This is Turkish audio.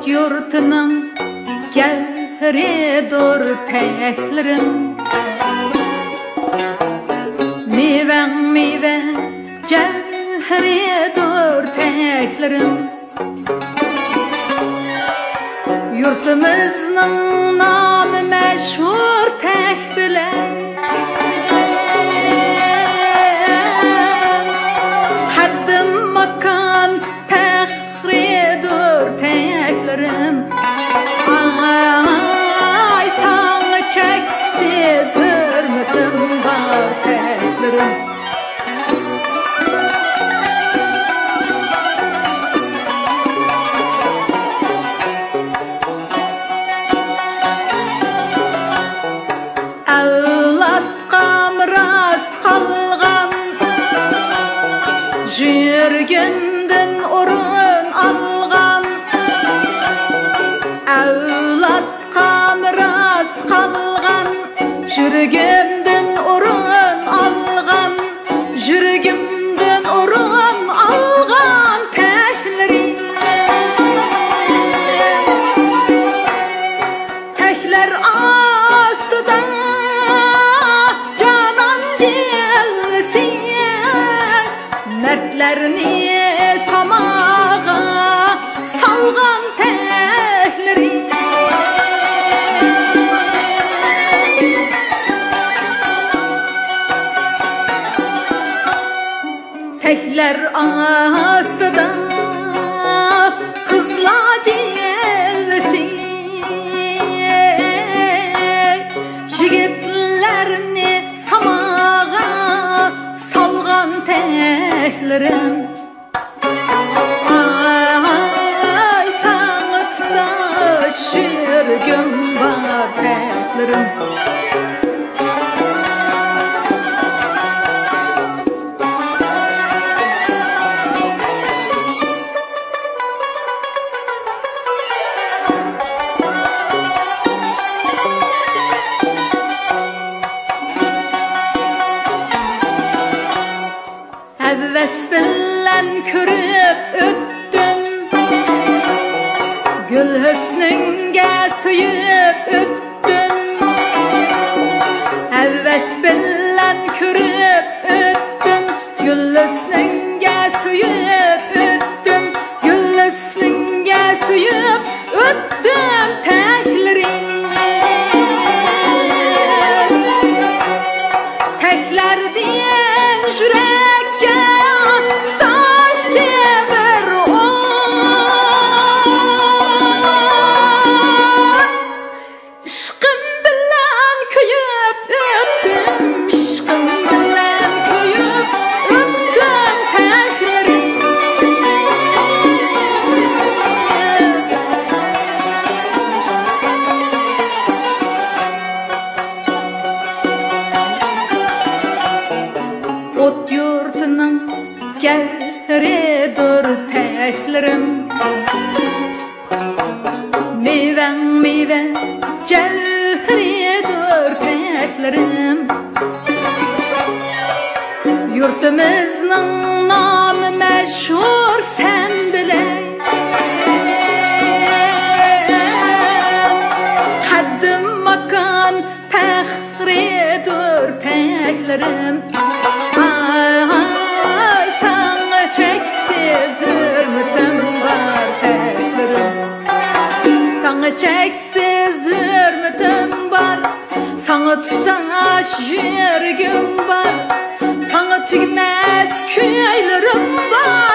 yurtının gevheridir teklerim. Miven miven cevheridir teklerim. Yurtumuzun namı meşhur tek bile. Haddim makan pehridir teklerim. Ay sana çeksiz hürmetim var teklerim. Jürgünden orun algan, avlat kamras kalgan. Jürgünden orun algan, jürgümden orun algan teklerim. Tekler astıdan canan gelsin, mertlerini samağa salgan teklerim. Tekler astıda kızla gelsin, yigitlerini samağa salgan teklerim. Ay sanatda şirgim var teklerim. Evves bilen körüp öttüm, gül hüsnünge suyup öttüm. Evves bilen körüp öttüm, gül hüsnünge suyup öttüm. Gül hüsnünge suyup öttüm teklerim. Tekler diyen jürek ot yurtının gevheridir teklerim. Miven miven cevheridir teklerim. Yurtumuzun namı meşhur sen bile. Haddim makan pehridir teklerim. Ay sana çeksiz hürmetim var teklerim. Sana çeksiz hürmetim var, sana tutaş yürgüm var, sana tügmez köylerim var.